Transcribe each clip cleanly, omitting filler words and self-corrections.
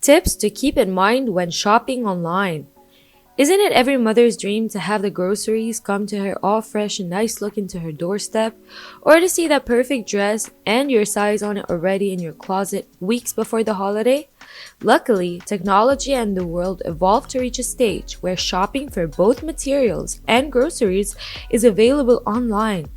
Tips to keep in mind when shopping online. Isn't it every mother's dream to have the groceries come to her all fresh and nice looking to her doorstep? Or to see that perfect dress and your size on it already in your closet weeks before the holiday? Luckily, technology and the world evolved to reach a stage where shopping for both materials and groceries is available online.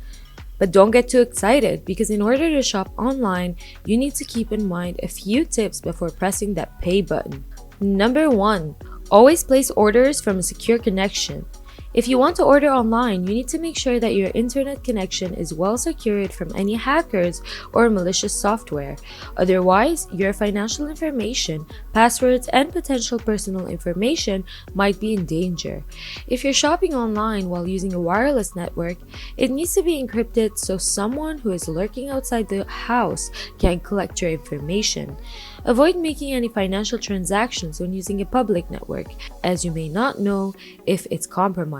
But don't get too excited, because in order to shop online, you need to keep in mind a few tips before pressing that pay button. Number 1. Always place orders from a secure connection. If you want to order online, you need to make sure that your internet connection is well secured from any hackers or malicious software. Otherwise, your financial information, passwords, and potential personal information might be in danger. If you're shopping online while using a wireless network, it needs to be encrypted so someone who is lurking outside the house can't collect your information. Avoid making any financial transactions when using a public network, as you may not know if it's compromised.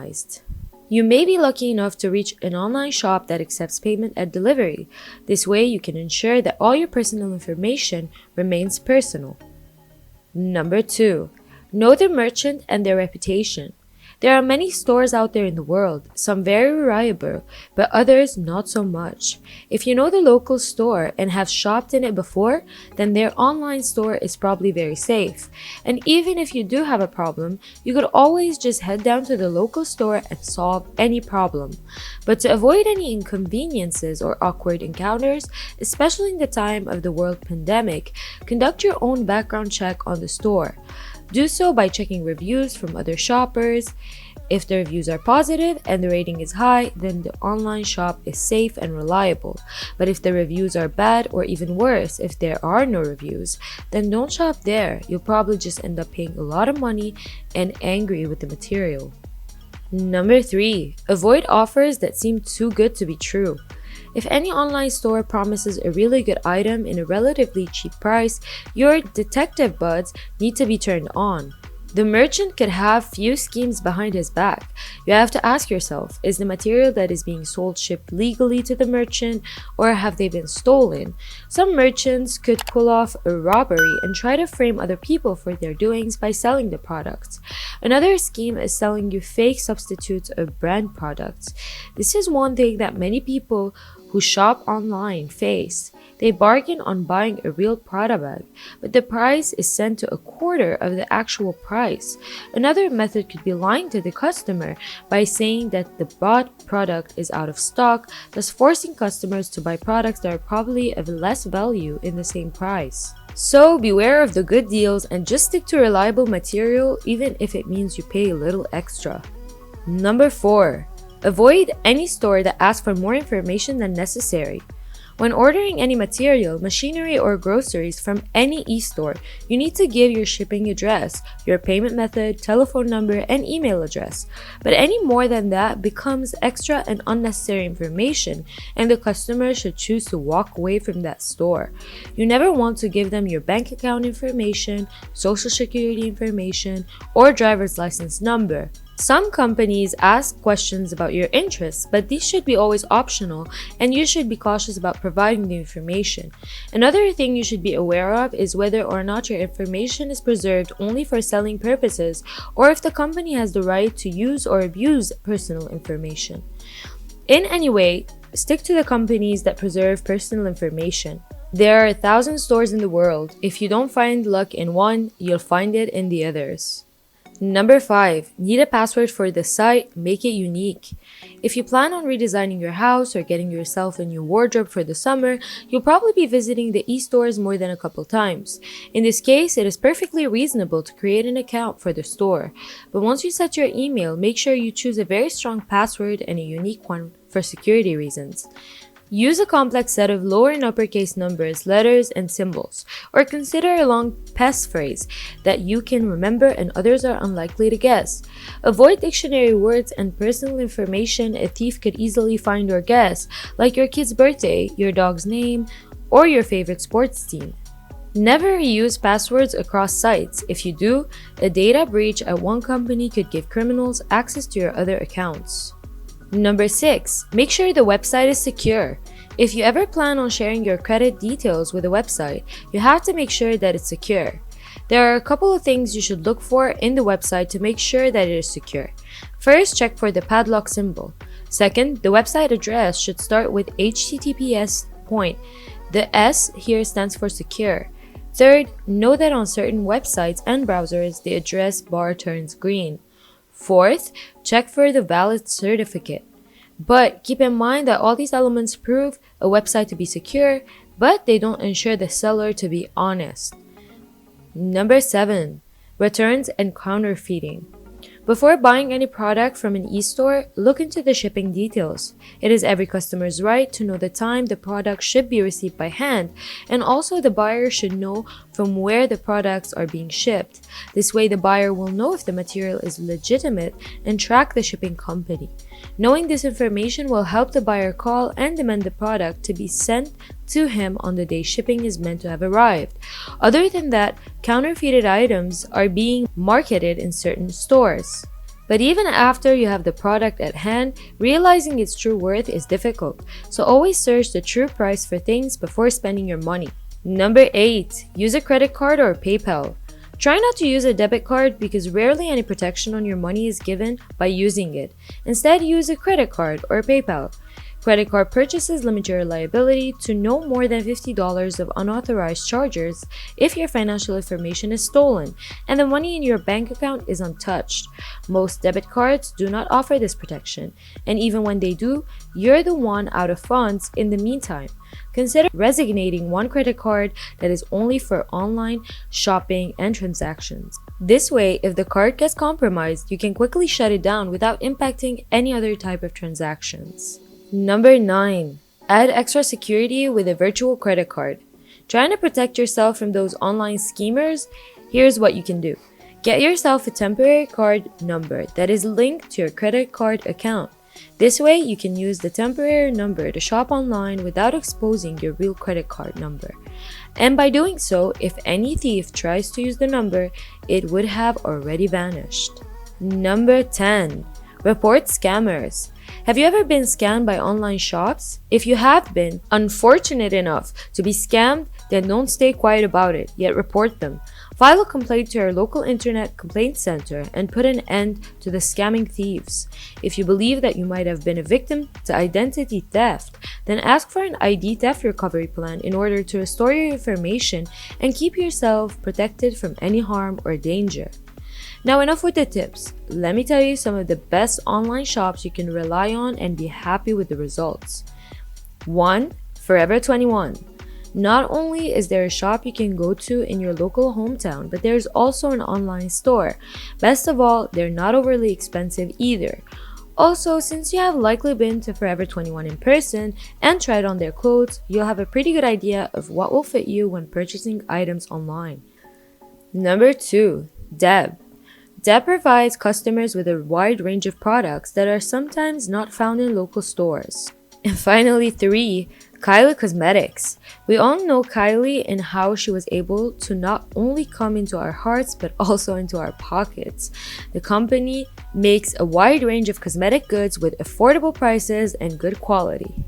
You may be lucky enough to reach an online shop that accepts payment at delivery. This way, you can ensure that all your personal information remains personal. Number 2. Know the merchant and their reputation. There are many stores out there in the world, some very reliable, but others not so much. If you know the local store and have shopped in it before, then their online store is probably very safe. And even if you do have a problem, you could always just head down to the local store and solve any problem. But to avoid any inconveniences or awkward encounters, especially in the time of the world pandemic, conduct your own background check on the store. Do so by checking reviews from other shoppers. If the reviews are positive and the rating is high, then the online shop is safe and reliable. But if the reviews are bad, or even worse, if there are no reviews, then don't shop there. You'll probably just end up paying a lot of money and angry with the material. Number 3. Avoid offers that seem too good to be true. If any online store promises a really good item in a relatively cheap price, your detective buds need to be turned on. The merchant could have few schemes behind his back. You have to ask yourself, is the material that is being sold shipped legally to the merchant, or have they been stolen? Some merchants could pull off a robbery and try to frame other people for their doings by selling the products. Another scheme is selling you fake substitutes of brand products. This is one thing that many people who shop online face. They bargain on buying a real Prada bag, but the price is sent to a quarter of the actual price. Another method could be lying to the customer by saying that the bought product is out of stock, thus forcing customers to buy products that are probably of less value in the same price. So beware of the good deals and just stick to reliable material, even if it means you pay a little extra. Number 4. Avoid any store that asks for more information than necessary. When ordering any material, machinery, or groceries from any e-store, you need to give your shipping address, your payment method, telephone number, and email address. But any more than that becomes extra and unnecessary information, and the customer should choose to walk away from that store. You never want to give them your bank account information, social security information, or driver's license number. Some companies ask questions about your interests, but these should be always optional, and you should be cautious about providing the information. Another thing you should be aware of is whether or not your information is preserved only for selling purposes, or if the company has the right to use or abuse personal information. In any way, stick to the companies that preserve personal information. There are 1,000 stores in the world. If you don't find luck in one, you'll find it in the others. Number 5. Need a password for the site? Make it unique. If you plan on redesigning your house or getting yourself a new wardrobe for the summer, you'll probably be visiting the e-stores more than a couple times. In this case, it is perfectly reasonable to create an account for the store. But once you set your email, make sure you choose a very strong password and a unique one for security reasons. Use a complex set of lower and uppercase numbers, letters, and symbols, or consider a long passphrase that you can remember and others are unlikely to guess. Avoid dictionary words and personal information a thief could easily find or guess, like your kid's birthday, your dog's name, or your favorite sports team. Never reuse passwords across sites. If you do, a data breach at one company could give criminals access to your other accounts. Number 6. Make sure the website is secure. If you ever plan on sharing your credit details with a website, you have to make sure that it's secure. There are a couple of things you should look for in the website to make sure that it is secure. First, check for the padlock symbol. Second, the website address should start with HTTPS point. The S here stands for secure. Third, know that on certain websites and browsers, the address bar turns green. Fourth, check for the valid certificate. But keep in mind that all these elements prove a website to be secure, but they don't ensure the seller to be honest. Number 7. Returns and counterfeiting. Before buying any product from an e-store, look into the shipping details. It is every customer's right to know the time the product should be received by hand, and also the buyer should know from where the products are being shipped. This way the buyer will know if the material is legitimate and track the shipping company. Knowing this information will help the buyer call and demand the product to be sent to him on the day shipping is meant to have arrived. Other than that, counterfeited items are being marketed in certain stores. But even after you have the product at hand, realizing its true worth is difficult, so always search the true price for things before spending your money. Number 8. Use a credit card or PayPal. Try not to use a debit card because rarely any protection on your money is given by using it. Instead, use a credit card or PayPal. Credit card purchases limit your liability to no more than $50 of unauthorized charges if your financial information is stolen and the money in your bank account is untouched. Most debit cards do not offer this protection, and even when they do, you're the one out of funds in the meantime. Consider designating one credit card that is only for online shopping and transactions. This way, if the card gets compromised, you can quickly shut it down without impacting any other type of transactions. Number 9. Add extra security with a virtual credit card. Trying to protect yourself from those online schemers? Here's what you can do. Get yourself a temporary card number that is linked to your credit card account. This way, you can use the temporary number to shop online without exposing your real credit card number. And by doing so, if any thief tries to use the number, it would have already vanished. Number 10. Report scammers. Have you ever been scammed by online shops? If you have been unfortunate enough to be scammed, then don't stay quiet about it, yet report them. File a complaint to your local internet complaint center and put an end to the scamming thieves. If you believe that you might have been a victim to identity theft, then ask for an ID theft recovery plan in order to restore your information and keep yourself protected from any harm or danger. Now enough with the tips. Let me tell you some of the best online shops you can rely on and be happy with the results. 1. Forever 21. Not only is there a shop you can go to in your local hometown, but there's also an online store. Best of all, they're not overly expensive either. Also, since you have likely been to Forever 21 in person and tried on their clothes, you'll have a pretty good idea of what will fit you when purchasing items online. Number 2. Deb. Deb provides customers with a wide range of products that are sometimes not found in local stores. And finally, 3. Kylie Cosmetics. We all know Kylie and how she was able to not only come into our hearts but also into our pockets. The company makes a wide range of cosmetic goods with affordable prices and good quality.